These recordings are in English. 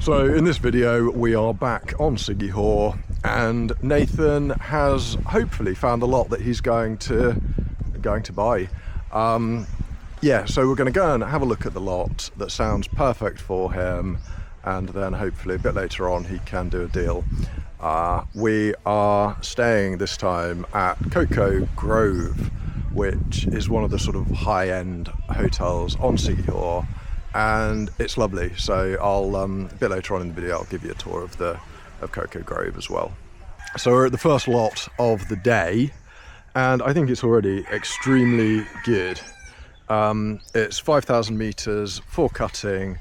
So in this video we are back on Siquijor and Nathan has hopefully found a lot that he's going to buy. Yeah, so we're going to go and have a look at the lot that sounds perfect for him, and then hopefully a bit later on he can do a deal. We are staying this time at Coco Grove, which is one of the sort of high-end hotels on Siquijor, and it's lovely. So I'll a bit later on in the video I'll give you a tour of Coco Grove as well. So we're at the first lot of the day, and I think it's already extremely good. It's 5,000 meters for cutting,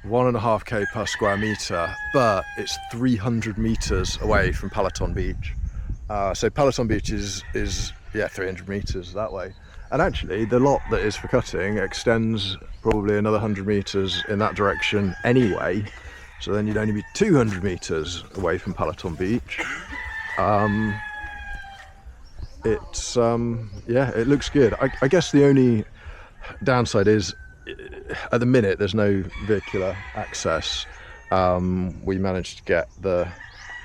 1.5k per square meter, but it's 300 meters away from Paliton Beach. So Paliton Beach is 300 meters that way, and actually the lot that is for cutting extends probably another 100 meters in that direction anyway, so then you'd only be 200 meters away from Paliton Beach. It looks good. I guess the only downside is at the minute there's no vehicular access. We managed to get the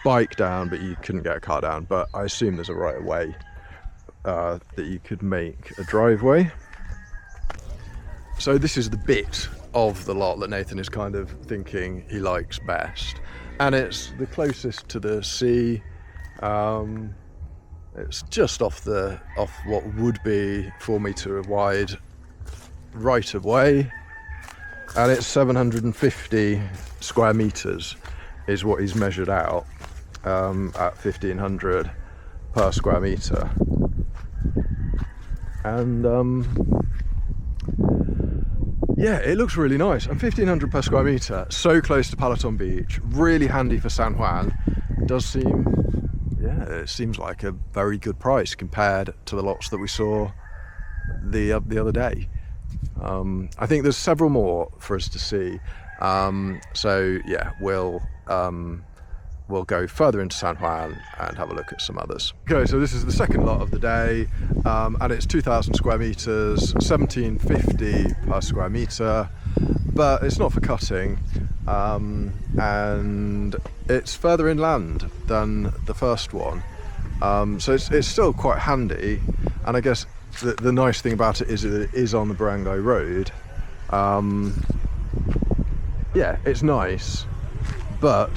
bike down, but you couldn't get a car down, but I assume there's a right of way that you could make a driveway. So this is the bit of the lot that Nathan is kind of thinking he likes best, and it's the closest to the sea. It's just off what would be 4 meter wide right of way, and it's 750 square meters is what he's measured out, at 1,500 per square meter. And yeah, it looks really nice, and 1,500 per square meter, so close to Paliton Beach, really handy for San Juan. Does seem, yeah, it seems like a very good price compared to the lots that we saw the other day. I think there's several more for us to see, so yeah, we'll go further into San Juan and have a look at some others. Okay, so this is the second lot of the day, and it's 2,000 square meters, 1,750 per square meter, but it's not for cutting, and it's further inland than the first one, so it's still quite handy. And I guess the nice thing about it is that it is on the Barangay Road. Yeah, it's nice, but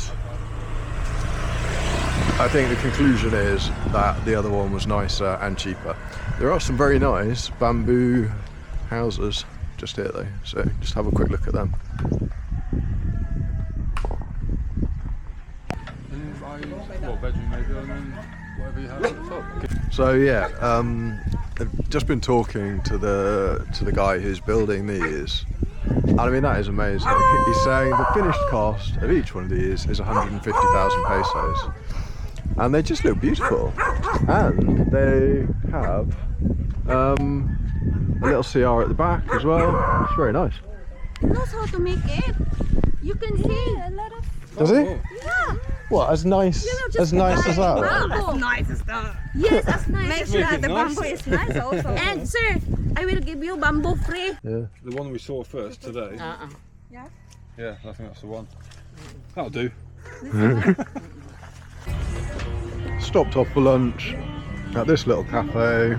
I think the conclusion is that the other one was nicer and cheaper. There are some very nice bamboo houses just here though, so just have a quick look at them. Bedroom maybe, and then whatever you have at the top. So yeah, I've just been talking to the guy who's building these, and I mean that is amazing. He's saying the finished cost of each one of these is 150,000 pesos, and they just look beautiful, and they have a little CR at the back as well. It's very nice. He knows how to make it. You can see a lot of. Does he? Yeah. What, as nice as that? As Nice as that. Yes, as nice Make as sure that. the bamboo is nice also. And sir, I will give you bamboo free. Yeah. The one we saw first today. Yeah. Yeah, I think that's the one. That'll do. Stopped off for lunch at this little cafe.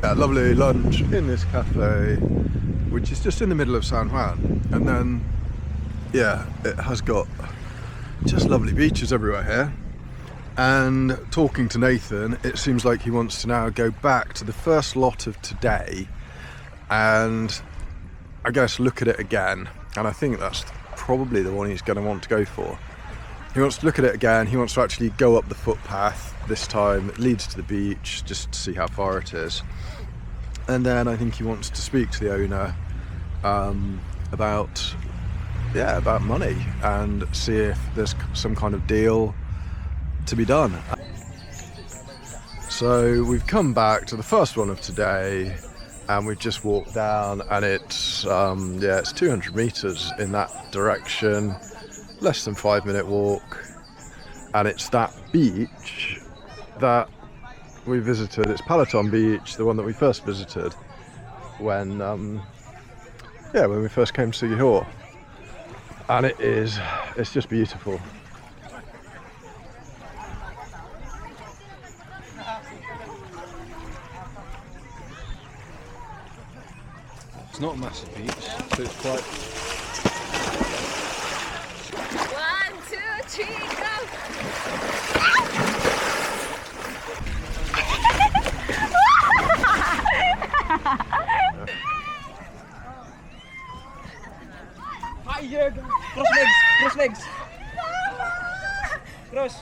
Yeah, lovely lunch in this cafe, which is just in the middle of San Juan, and then yeah, it has got just lovely beaches everywhere here. And talking to Nathan, it seems like he wants to now go back to the first lot of today and I guess look at it again, and I think that's probably the one he's going to want to go for. He wants to look at it again. He wants to actually go up the footpath this time. It leads to the beach just to see how far it is. And then I think he wants to speak to the owner about money and see if there's some kind of deal to be done. So we've come back to the first one of today, and we've just walked down, and it's 200 meters in that direction, less than 5-minute walk, and it's that beach that we visited. It's Paliton Beach, the one that we first visited when we first came to Siquijor. And it's just beautiful. It's not a massive beach, so it's quite... 1, 2, 3, go! Hi, Jurgen. Cross legs. Cross.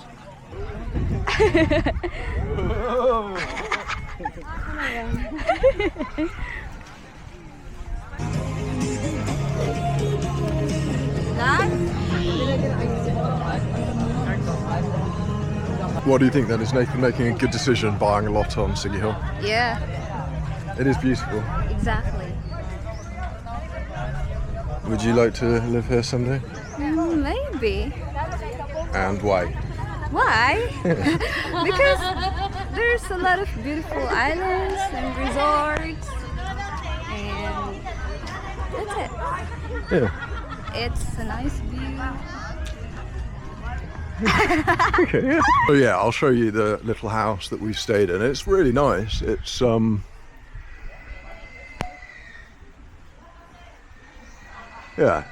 What do you think then? Is Nathan making a good decision buying a lot on Siquijor? Yeah, It is beautiful. exactly. Would you like to live here someday? Maybe. And why? Why? Because there's a lot of beautiful islands and resorts, and that's it. Yeah. It's a nice view. Okay. Yeah. So yeah, I'll show you the little house that we've stayed in. It's really nice. It's yeah.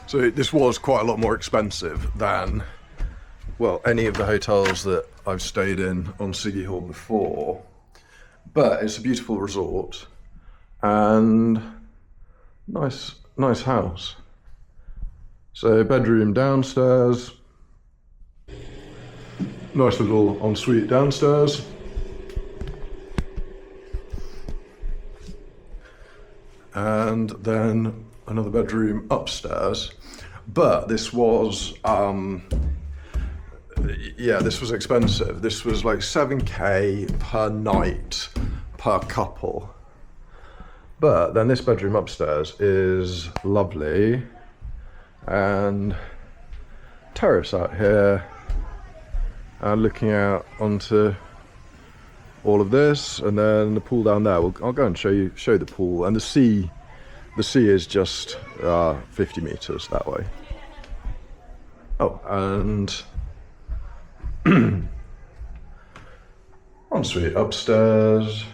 So this was quite a lot more expensive than, well, any of the hotels that I've stayed in on Siquijor before. But it's a beautiful resort and nice house. So bedroom downstairs, nice little ensuite downstairs. And then another bedroom upstairs. But this was, this was expensive. This was like 7K per night per couple. But then this bedroom upstairs is lovely, and terrace out here, and looking out onto all of this, and then the pool down there. I'll go and show the pool, and the sea. The sea is just 50 meters that way. Oh, and ensuite upstairs.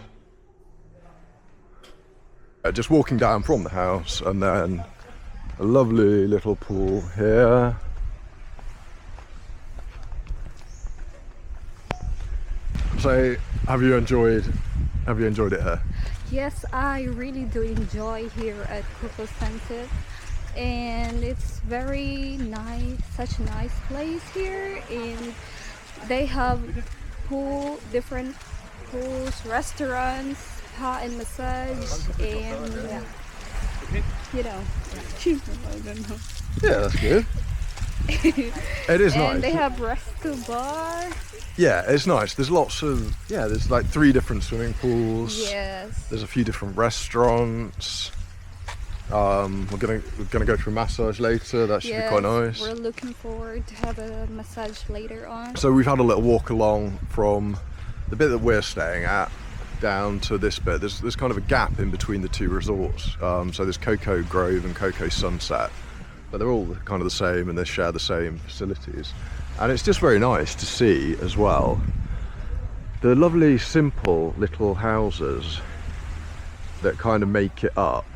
Just walking down from the house, and then a lovely little pool here. So, have you enjoyed it here? Yes, I really do enjoy here at Coco Center, and it's very nice, such a nice place here, and they have different pools, restaurants, spa and massage, and I don't know. Yeah, that's good. It is nice. And they have resto bar. Yeah, it's nice. There's there's like 3 different swimming pools. Yes. There's a few different restaurants. We're gonna go for a massage later. That should be quite nice. We're looking forward to have a massage later on. So we've had a little walk along from the bit that we're staying at down to this bit. There's kind of a gap in between the 2 resorts. So there's Coco Grove and Coco Sunset, but they're all kind of the same, and they share the same facilities. And it's just very nice to see as well the lovely simple little houses that kind of make it up.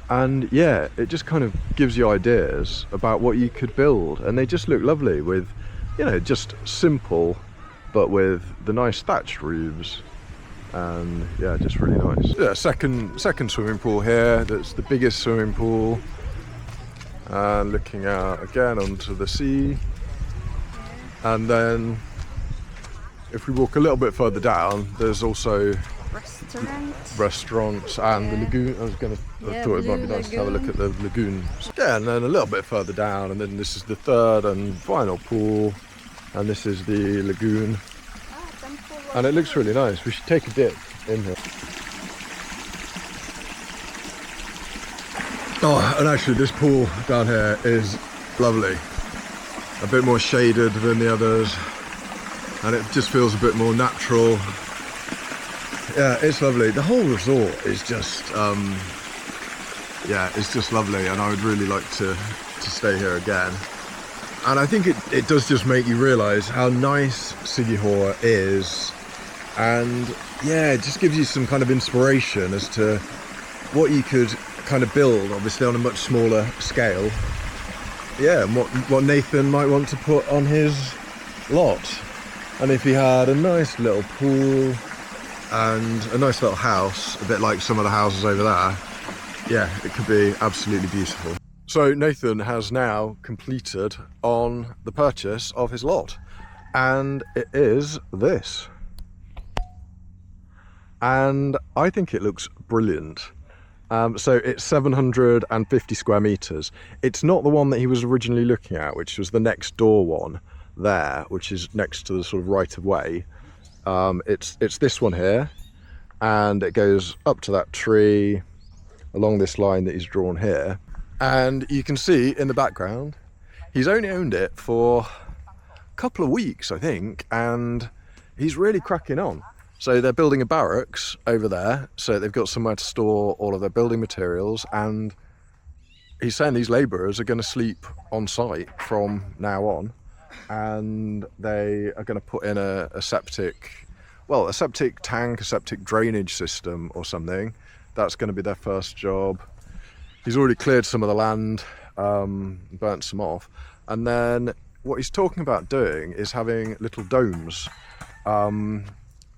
And yeah, it just kind of gives you ideas about what you could build, and they just look lovely with, just simple, but with the nice thatched roofs, and yeah, just really nice. Yeah, second swimming pool here. That's the biggest swimming pool, and looking out again onto the sea. And then if we walk a little bit further down, there's also restaurants and the lagoon. I thought it might be nice to have a look at the lagoon. Yeah, and then a little bit further down, and then this is the third and final pool, and this is the lagoon. And it looks really nice. We should take a dip in here. Oh, and actually this pool down here is lovely. A bit more shaded than the others, and it just feels a bit more natural. Yeah, it's lovely. The whole resort is just, yeah, it's just lovely, and I would really like to stay here again. And I think it does just make you realise how nice Siquijor is, and yeah, it just gives you some kind of inspiration as to what you could kind of build, obviously on a much smaller scale. Yeah, and what Nathan might want to put on his lot. And if he had a nice little pool and a nice little house, a bit like some of the houses over there, yeah, it could be absolutely beautiful. So Nathan has now completed on the purchase of his lot, and it is this. And I think it looks brilliant. So it's 750 square meters. It's not the one that he was originally looking at, which was the next door one there, which is next to the sort of right of way. It's this one here, and it goes up to that tree along this line that he's drawn here. And you can see in the background, he's only owned it for a couple of weeks, I think, and he's really cracking on. So they're building a barracks over there, so they've got somewhere to store all of their building materials, and he's saying these labourers are going to sleep on site from now on, and they are going to put in a septic, well, a septic tank, a septic drainage system or something. That's going to be their first job. He's already cleared some of the land, burnt some off, and then what he's talking about doing is having little domes.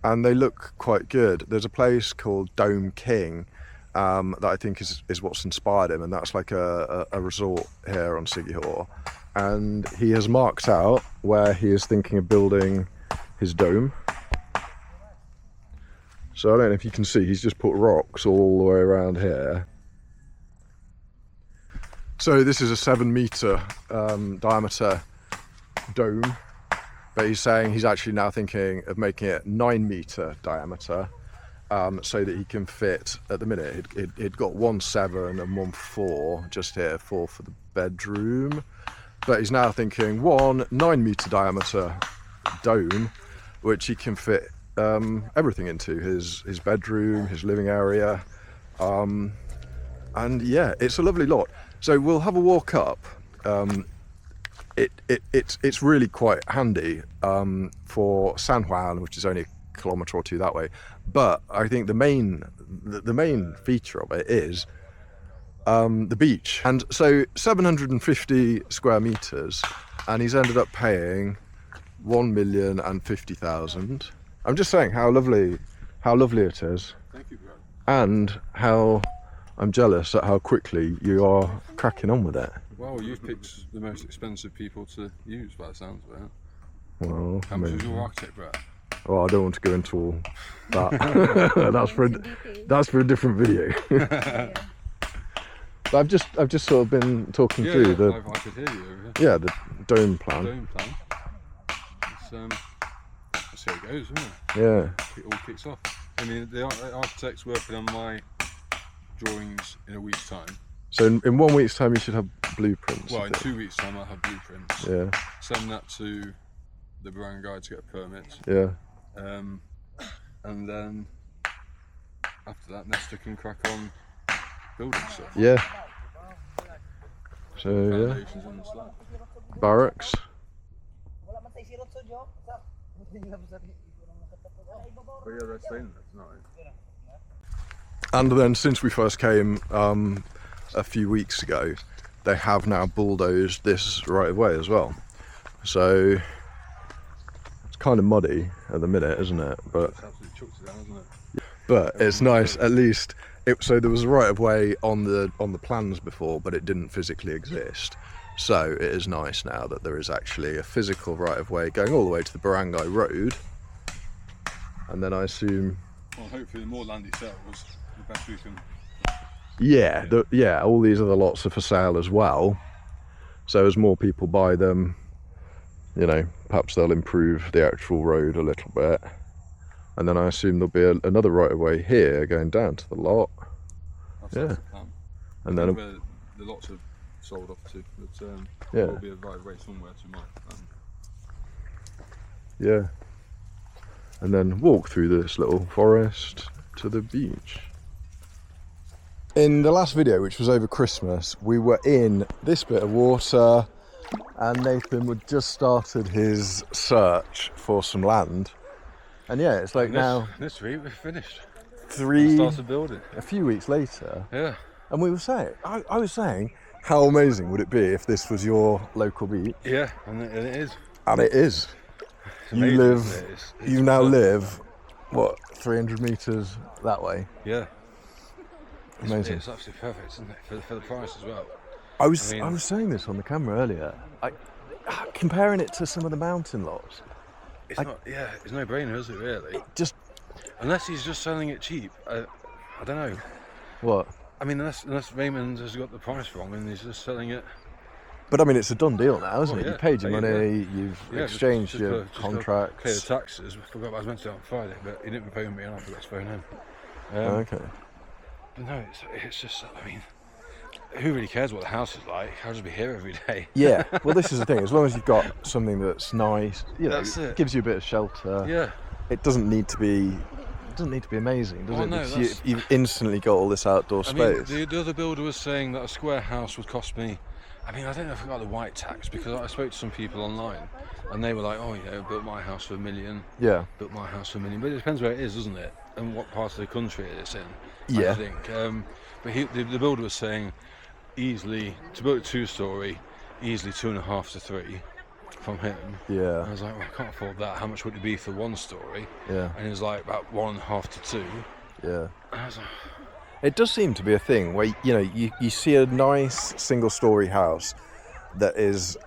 And they look quite good. There's a place called Dome King that I think is what's inspired him, and that's like a resort here on Siquijor. And he has marked out where he is thinking of building his dome. So I don't know if you can see, he's just put rocks all the way around here. So this is a 7-meter diameter dome. But he's saying he's actually now thinking of making it 9-meter diameter, so that he can fit, at the minute, he'd got 1.7 and 1.4 just here, 4 for the bedroom. But he's now thinking 1 9-meter diameter dome, which he can fit everything into, his bedroom, his living area. And yeah, it's a lovely lot. So we'll have a walk up. It's really quite handy for San Juan, which is only a kilometre or two that way. But I think the main feature of it is the beach. And so 750 square meters, and he's ended up paying 1,050,000. I'm just saying how lovely it is. Thank you, bro. And how I'm jealous at how quickly you are cracking on with it. Well, you've picked the most expensive people to use by the sounds of it. Well, How much is your architect, bro? well, I don't want to go into all that. That's for a different video. But I've just sort of been talking through the I could hear you over here. the dome plan. Dome plan. Let's see how it goes, isn't it? Yeah. It all kicks off. I mean, the architect's working on my drawings in a week's time. So in 1 week's time, you should have blueprints. Well, in 2 weeks' time, I'll have blueprints. Yeah. Send that to the barangay to get a permit. Yeah. And then after that, Nesta can crack on building stuff. Yeah. So yeah, Foundations on the slab. barracks. Oh yeah, they're staying there tonight. And then since we first came a few weeks ago, they have now bulldozed this right of way as well. So it's kind of muddy at the minute, isn't it? But It's absolutely chucked it down, isn't it? but it's nice at least. So there was a right of way on the plans before, but it didn't physically exist. So it is nice now that there is actually a physical right of way going all the way to the Barangay Road. And then I assume, Well, hopefully the more land he sells, the better we can. yeah, all these other lots are for sale as well. So as more people buy them, you know, perhaps they'll improve the actual road a little bit. And then I assume there'll be another right of way here going down to the lot. That's Yeah. the plan. And then Where the lots have sold off too. But Yeah. there will be a driveway somewhere to mine. Yeah. And then walk through this little forest to the beach. In the last video, which was over Christmas, we were in this bit of water and Nathan had just started his search for some land. And yeah, it's like now This week we're finished. three, Started building. a few weeks later. Yeah. And we were saying, I was saying, how amazing would it be if this was your local beach? Yeah, and it is. And it is. It's You amazing, live, isn't it? It's you now perfect. live, what, 300 metres that way? Yeah. Amazing. It's absolutely perfect, isn't it? For the price as well. I was I mean- saying this on the camera earlier. Comparing it to some of the mountain lots, It's it's no brainer, is it really? just Unless he's just selling it cheap. I don't know. what? I mean, unless Raymond has got the price wrong and he's just selling it. But I mean, it's a done deal now, isn't Oh, it? yeah. You've paid your Yeah, money, you've Yeah, exchanged your just contracts. Pay the taxes. I forgot what I was meant to do on Friday, but he didn't pay me and I forgot to phone him. Okay. But no, it's just, I mean, who really cares what the house is like? I'll just be here every day. Yeah. Well, this is the thing. As long as you've got something that's nice, you know, That's it. gives you a bit of shelter. Yeah. It doesn't need to be. It doesn't need to be amazing, does Well, it? no, Because you've instantly got all this outdoor I mean, space. the other builder was saying that a square house would cost me, I mean, I don't know if I got the white tax, because I spoke to some people online and they were like, oh yeah, I built my house for $1 million, Yeah. built my house for $1 million, but it depends where it is, doesn't it, and what part of the country it's in. Yeah. I think. But the builder was saying easily, to build a 2-story, easily 2.5 to 3 from him. Yeah. I was like, well, I can't afford that. How much would it be for 1 story? Yeah. And he was like, about 1.5 to 2. Yeah. And I was like, It does seem to be a thing where, you know, you see a nice single-story house that is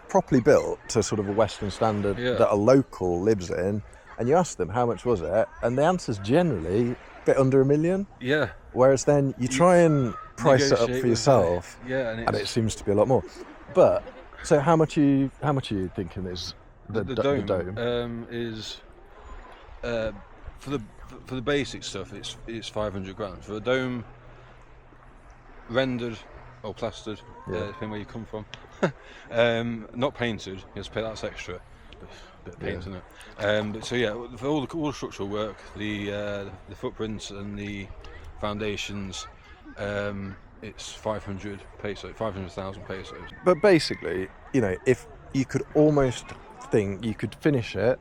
properly built to sort of a Western standard Yeah. that a local lives in, and you ask them how much was it, and the answer's generally a bit under $1 million. yeah. Whereas then you try and price it up Negotiate for with yourself, the- yeah, and it seems to be a lot more. But so how much are you thinking is the dome? Is for the basic stuff. It's 500 grand for a dome, rendered or plastered, Yeah. depending where you come from. Not painted. You have to pay, that's extra. Bit of paint in it. But so yeah, for all the structural work, the footprints and the foundations, it's 500,000 pesos. But basically, you know, if you could almost think you could finish it,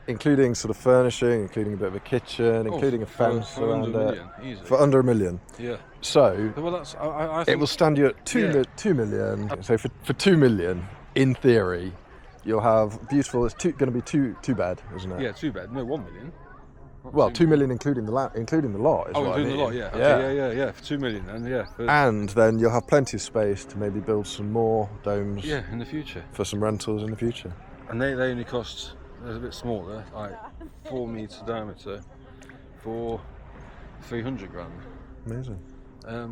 including sort of furnishing, including a bit of a kitchen, including a fence for around under $1 it, million, easy. for under $1 million. Yeah. So Well, that's I it think will stand you at Yeah. 2 million. So for $2 million, in theory, you'll have beautiful. It's going to be two bed, isn't it? Yeah, 2 bed. No, 1 million. Not Well, 2 $2 million including the lot. Is Oh, what I including the lot, mean. yeah. Okay, yeah. For 2 million, then, yeah. And then you'll have plenty of space to maybe build some more domes Yeah, in the future. for some rentals in the future. And they only cost, they're a bit smaller, like 4 metre diameter for 300 grand. Amazing. Yeah.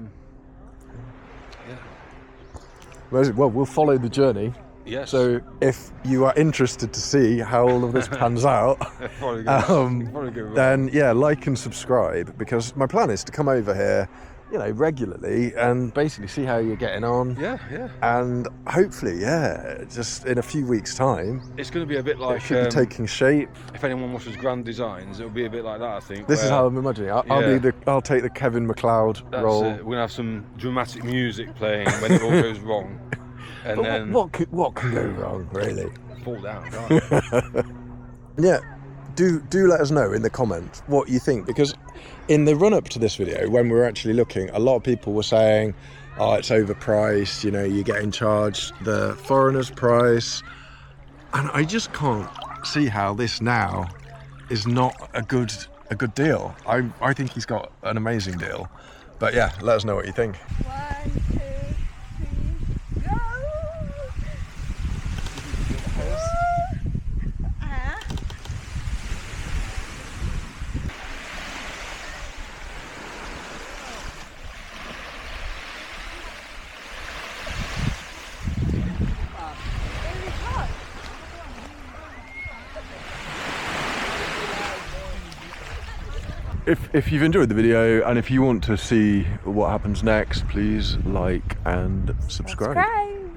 Amazing. Well, we'll follow the journey. Yes. So if you are interested to see how all of this pans out, Probably go wrong. then yeah, like and subscribe, because my plan is to come over here, you know, regularly and basically see how you're getting on. Yeah. And hopefully, yeah, just in a few weeks' time, It's going to be a bit it like, should be taking shape. if anyone watches Grand Designs, it'll be a bit like that, I think. This is where- how I'm imagining it. Yeah. I'll take the Kevin MacLeod That's role. it. We're going to have some dramatic music playing when it all goes wrong. And But then what can go wrong, really? fall down, can't it? Yeah, do let us know in the comments what you think, because in the run up to this video, when we were actually looking, a lot of people were saying, oh, it's overpriced, you know, you're getting charged the foreigner's price, and I just can't see how this now is not a good deal. I think he's got an amazing deal, but yeah, let us know what you think. 1, 2, 3, go! if you've enjoyed the video and if you want to see what happens next, please like and subscribe. Subscribe.